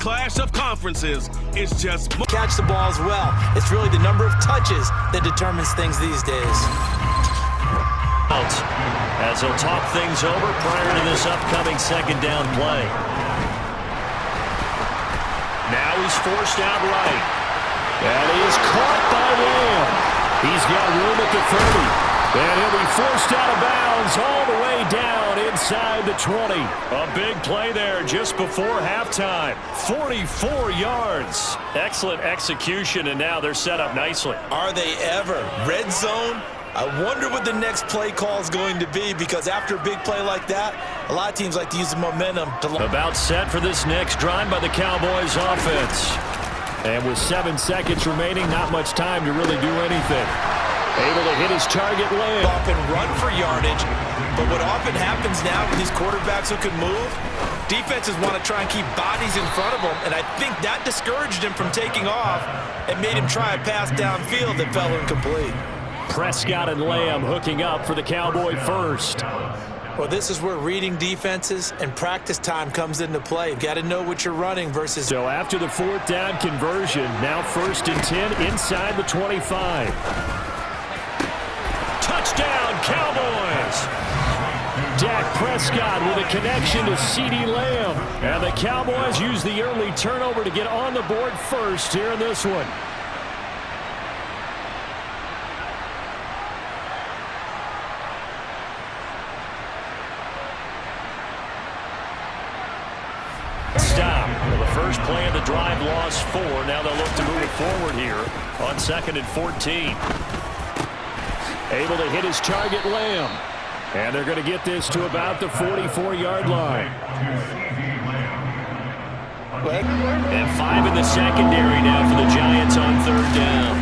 clash of conferences is just... Catch the ball as well. It's really the number of touches that determines things these days. As he'll talk things over prior to this upcoming second down play. Now he's forced out right. And he is caught by Lamb. He's got room at the 30. And he'll be forced out of bounds all the way down inside the 20. A big play there just before halftime. 44 yards. Excellent execution, and now they're set up nicely. Are they ever? Red zone? I wonder what the next play call is going to be, because after a big play like that, a lot of teams like to use the momentum to... About set for this next drive by the Cowboys offense. And with 7 seconds remaining, not much time to really do anything. Able to hit his target Lamb. Up and run for yardage. But what often happens now with these quarterbacks who can move, defenses want to try and keep bodies in front of them, and I think that discouraged him from taking off and made him try a pass downfield that fell incomplete. Prescott and Lamb hooking up for the Cowboy first. Well, this is where reading defenses and practice time comes into play. You've got to know what you're running versus... So after the 4th down conversion, now 1st and 10 inside the 25. Touchdown, Cowboys! Dak Prescott with a connection to CeeDee Lamb. And the Cowboys use the early turnover to get on the board first here in this one. Stop. Well, the first play of the drive lost 4. Now they'll look to move it forward here on 2nd and 14. Able to hit his target, Lamb. And they're going to get this to about the 44-yard line. And 5 in the secondary now for the Giants on 3rd down.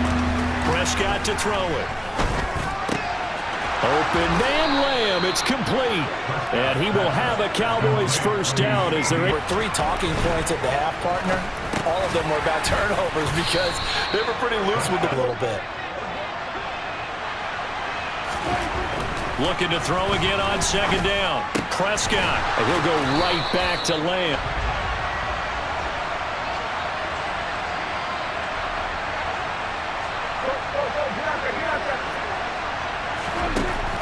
Prescott to throw it. Open man Lamb. It's complete. And he will have a Cowboys first down as there were 3 talking points at the half, partner. All of them were about turnovers because they were pretty loose with it a little bit. Looking to throw again on 2nd down. Prescott. And he'll go right back to Lamb.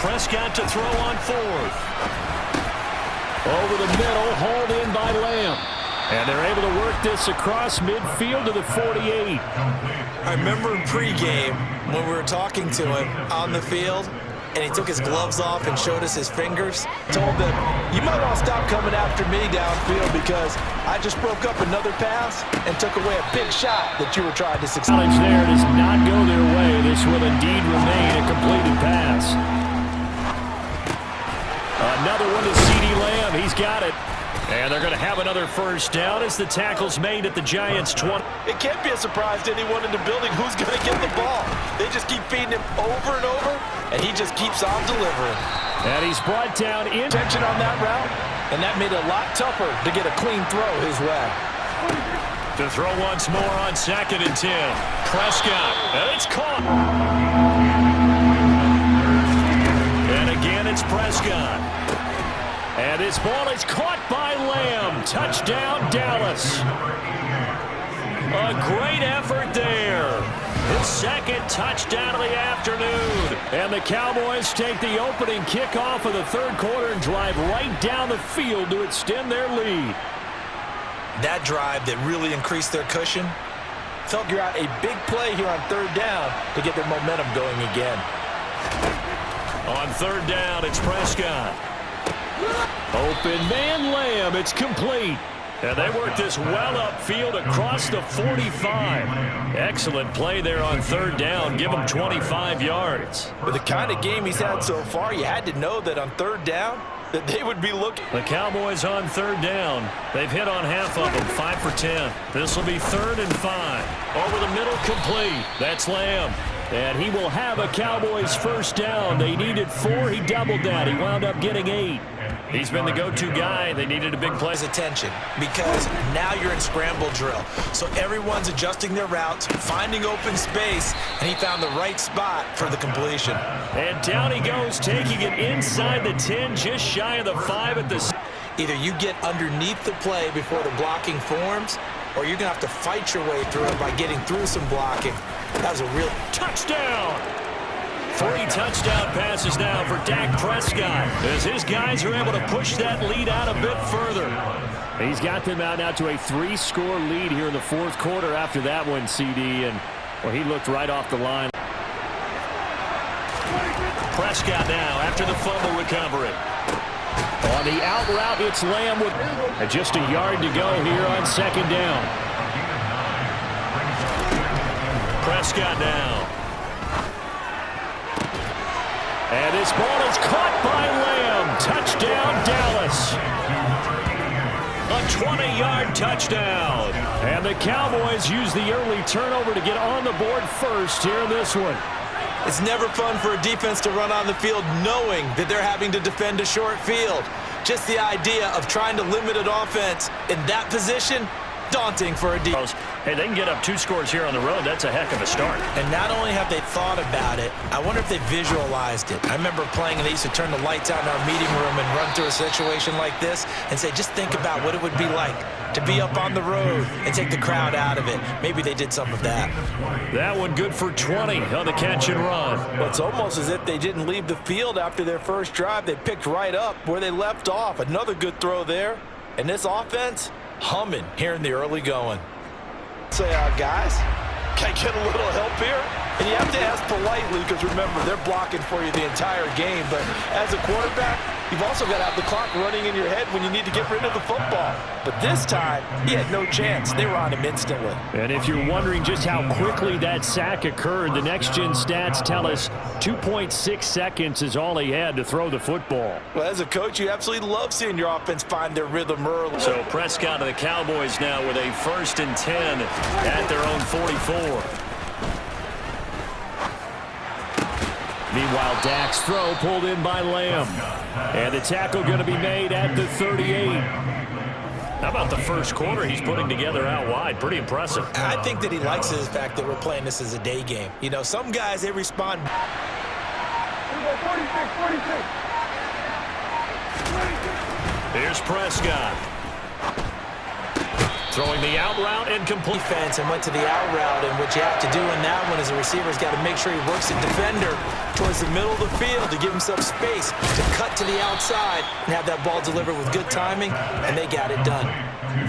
Prescott to throw on 4th. Over the middle, hauled in by Lamb. And they're able to work this across midfield to the 48. I remember in pregame when we were talking to him on the field, and he took his gloves off and showed us his fingers. Told them, you might want to stop coming after me downfield because I just broke up another pass and took away a big shot that you were trying to succeed. Challenge there does not go their way. This will indeed remain a completed pass. Another one to CeeDee Lamb. He's got it. And they're going to have another first down as the tackle's made at the Giants' 20. It can't be a surprise to anyone in the building who's going to get the ball. They just keep feeding him over and over, and he just keeps on delivering. And he's brought down in. Tension on that route, and that made it a lot tougher to get a clean throw his way. To throw once more on 2nd and 10. Prescott, and it's caught. And again, it's Prescott. And this ball is caught by Lamb. Touchdown, Dallas. A great effort there. His 2nd touchdown of the afternoon. And the Cowboys take the opening kickoff of the 3rd quarter and drive right down the field to extend their lead. That drive that really increased their cushion, figure out a big play here on 3rd down to get their momentum going again. On 3rd down, it's Prescott. Open man Lamb. It's complete. And they work this well upfield across the 45. Excellent play there on 3rd down. Give him 25 yards. With the kind of game he's had so far, you had to know that on 3rd down that they would be looking. The Cowboys on 3rd down. They've hit on half of them, 5 for 10. This will be 3rd and 5. Over the middle, complete. That's Lamb. And he will have a Cowboys first down. They needed 4. He doubled that. He wound up getting 8. He's been the go-to guy. They needed a big play. Attention, because now you're in scramble drill. So everyone's adjusting their routes, finding open space, and he found the right spot for the completion. And down he goes, taking it inside the 10, just shy of the 5 at the... Either you get underneath the play before the blocking forms, or you're going to have to fight your way through it by getting through some blocking. That was a real touchdown. 3 touchdown passes now for Dak Prescott as his guys are able to push that lead out a bit further. He's got them out now to a 3-score lead here in the fourth quarter after that one, CeeDee, and well, he looked right off the line. Prescott now after the fumble recovery. On the out route, it's Lamb with just a yard to go here on second down. Prescott now. And this ball is caught by Lamb. Touchdown, Dallas. A 20-yard touchdown. And the Cowboys use the early turnover to get on the board first here in this one. It's never fun for a defense to run on the field knowing that they're having to defend a short field. Just the idea of trying to limit an offense in that position, daunting for a defense. Hey, they can get up 2 scores here on the road. That's a heck of a start. And not only have they thought about it, I wonder if they visualized it. I remember playing and they used to turn the lights out in our meeting room and run through a situation like this and say, just think about what it would be like to be up on the road and take the crowd out of it. Maybe they did some of that. That one good for 20 on the catch and run. Well, it's almost as if they didn't leave the field after their first drive. They picked right up where they left off. Another good throw there. And this offense, humming here in the early going. Say, guys, can I get a little help here? And you have to ask politely because, remember, they're blocking for you the entire game. But as a quarterback, you've also got to have the clock running in your head when you need to get rid of the football. But this time, he had no chance. They were on him instantly. And if you're wondering just how quickly that sack occurred, the next-gen stats tell us 2.6 seconds is all he had to throw the football. Well, as a coach, you absolutely love seeing your offense find their rhythm early. So Prescott and the Cowboys now with a 1st and 10 at their own 44. Meanwhile, Dak's throw pulled in by Lamb. And the tackle going to be made at the 38. How about the first quarter he's putting together out wide? Pretty impressive. I think that he likes the fact that we're playing this as a day game. You know, some guys, they respond. Here's Prescott. Throwing the out route and complete. Defense and went to the out route, and what you have to do in that one is a receiver's got to make sure he works the defender towards the middle of the field to give himself space to cut to the outside and have that ball delivered with good timing, and they got it done.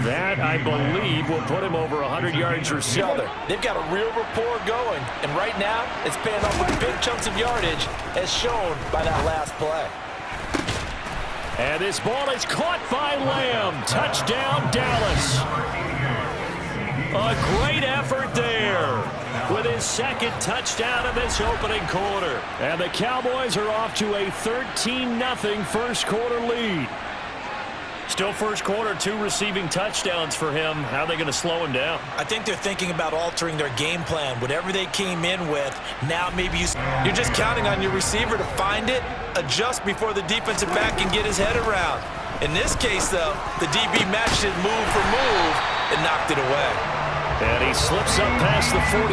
That, I believe, will put him over 100 yards receiving. They've got a real rapport going, and right now it's paying off with big chunks of yardage as shown by that last play. And this ball is caught by Lamb. Touchdown, Dallas. A great effort there with his 2nd touchdown of this opening quarter. And the Cowboys are off to a 13-0 first quarter lead. Still first quarter, 2 receiving touchdowns for him. How are they going to slow him down? I think they're thinking about altering their game plan. Whatever they came in with, now maybe you're just counting on your receiver to find it, adjust before the defensive back can get his head around. In this case, though, the DB matched it move for move and knocked it away. And he slips up past the 45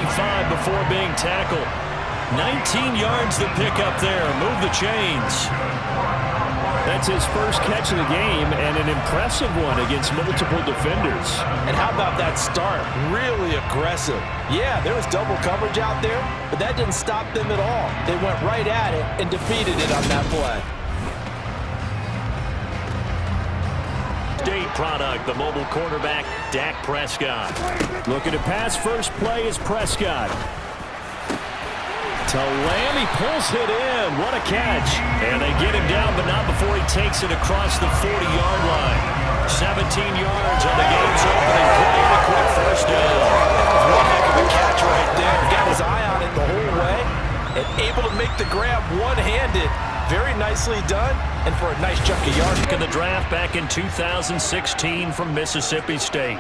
before being tackled. 19 yards to pick up there. Move the chains. That's his first catch of the game, and an impressive one against multiple defenders. And how about that start? Really aggressive. Yeah, there was double coverage out there, but that didn't stop them at all. They went right at it and defeated it on that play. State product, the mobile quarterback, Dak Prescott. Looking to pass first play is Prescott. To Lamb, he pulls it in. What a catch. And they get him down, but not before he takes it across the 40-yard line. 17 yards on the game's opening play. A quick first down. That was one heck of a catch right there. Got his eye on it the whole way and able to make the grab one-handed. Very nicely done, and for a nice chunk of yardage. In the draft back in 2016 from Mississippi State.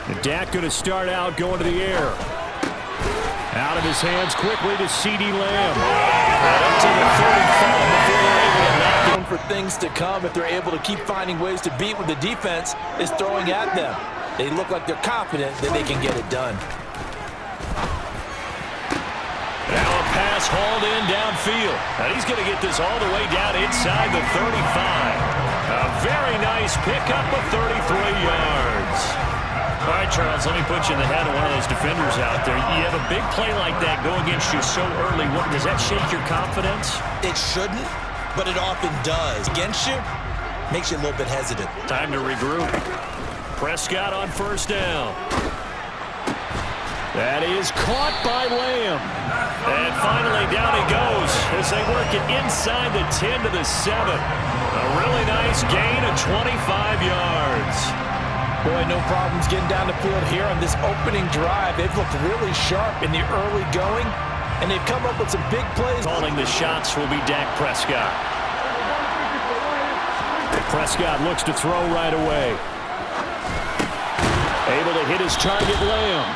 And Dak going to start out going to the air. Out of his hands quickly to CeeDee Lamb. And up to the 35 before they're able to knock him. For things to come, if they're able to keep finding ways to beat what the defense is throwing at them. They look like they're confident that they can get it done. Now a pass It's hauled in downfield. And he's going to get this all the way down inside the 35. A very nice pickup of 33 yards. All right, Charles, let me put you in the head of one of those defenders out there. You have a big play like that go against you so early. Does that shake your confidence? It shouldn't, but it often does. Against you, makes you a little bit hesitant. Time to regroup. Prescott on first down. That is caught by Lamb. And finally down he goes as they work it inside the 10 to the 7. A really nice gain of 25 yards. Boy, no problems getting down the field here on this opening drive. They've looked really sharp in the early going, and they've come up with some big plays. Calling the shots will be Dak Prescott. Prescott looks to throw right away. Able to hit his target, Lamb.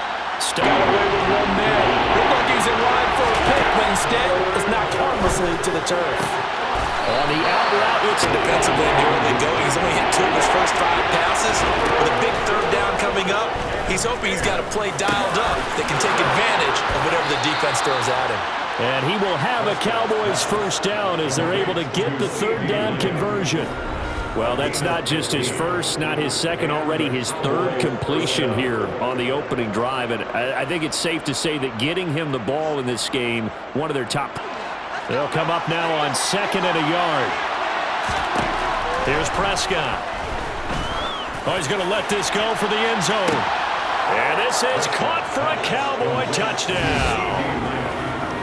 Got away with one there. Looked like he's in line for a pick, but instead it's knocked harmlessly to the turf. On the out route, it's defensively in the early going. He's only hit 2 of his first 5 passes. With a big third down coming up, he's hoping he's got a play dialed up that can take advantage of whatever the defense throws at him. And he will have a Cowboys first down as they're able to get the third down conversion. Well, that's not just his first, not his second, already his third completion here on the opening drive. And I think it's safe to say that getting him the ball in this game, one of their top. They'll come up now on 2nd and a yard. Here's Prescott. Oh, he's going to let this go for the end zone. And this is caught for a Cowboy touchdown.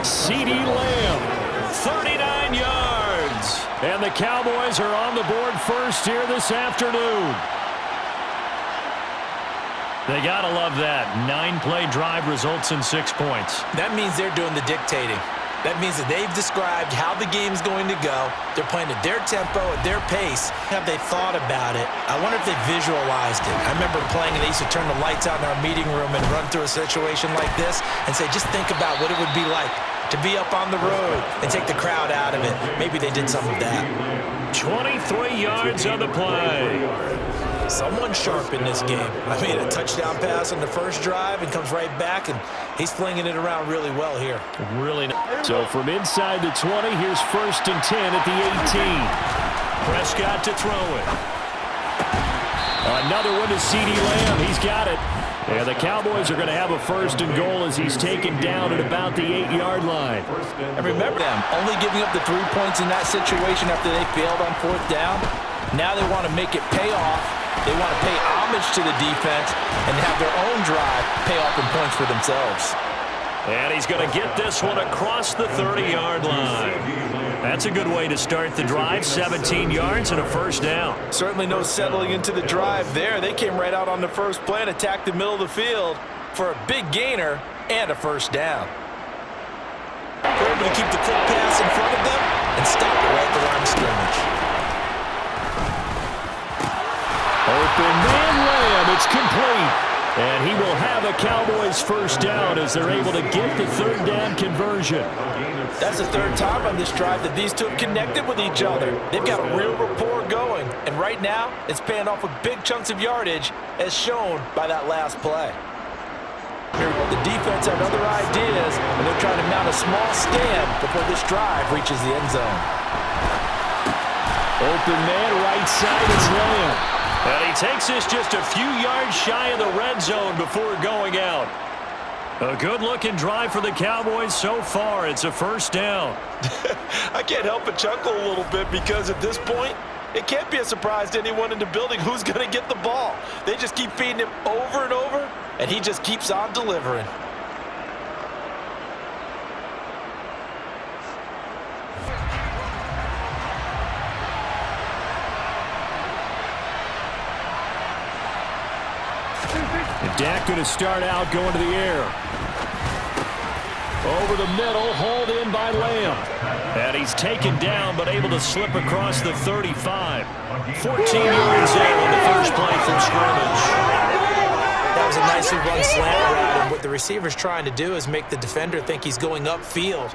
CeeDee Lamb, 39 yards. And the Cowboys are on the board first here this afternoon. They got to love that. 9-play drive results in 6 points. That means they're doing the dictating. That means that they've described how the game's going to go. They're playing at their tempo, at their pace. Have they thought about it? I wonder if they visualized it. I remember playing and they used to turn the lights out in our meeting room and run through a situation like this and say, just think about what it would be like to be up on the road and take the crowd out of it. Maybe they did some of that. 23 yards on the play. Someone sharp in this game. I mean, a touchdown pass on the first drive and comes right back, and he's flinging it around really well here. Really nice. So from inside the 20, here's 1st and 10 at the 18. Prescott to throw it. Another one to CeeDee Lamb. He's got it. And the Cowboys are going to have a 1st and goal as he's taken down at about the 8-yard line. And remember them, only giving up the 3 points in that situation after they failed on 4th down. Now they want to make it pay off. They want to pay homage to the defense and have their own drive pay off in points for themselves. And he's going to get this one across the 30-yard line. That's a good way to start the drive. 17 yards and a 1st down. Certainly no settling into the drive there. They came right out on the first play and attacked the middle of the field for a big gainer and a 1st down. They're able to keep the quick pass in front of them and stop it right at the line of scrimmage. Open man Lamb, it's complete. And he will have a Cowboys first down as they're able to get the 3rd down conversion. That's the 3rd time on this drive that these two have connected with each other. They've got a real rapport going. And right now, it's paying off with big chunks of yardage as shown by that last play. The defense had other ideas, and they're trying to mount a small stand before this drive reaches the end zone. Open man, right side, it's Lamb. And he takes this just a few yards shy of the red zone before going out. A good-looking drive for the Cowboys so far. It's a 1st down. I can't help but chuckle a little bit because at this point, it can't be a surprise to anyone in the building who's going to get the ball. They just keep feeding him over and over, and he just keeps on delivering. Dak going to start out going to the air. Over the middle, hauled in by Lamb. And he's taken down, but able to slip across the 35. 14 yards there on the first play from scrimmage. That was a nicely run slant route, and what the receiver's trying to do is make the defender think he's going upfield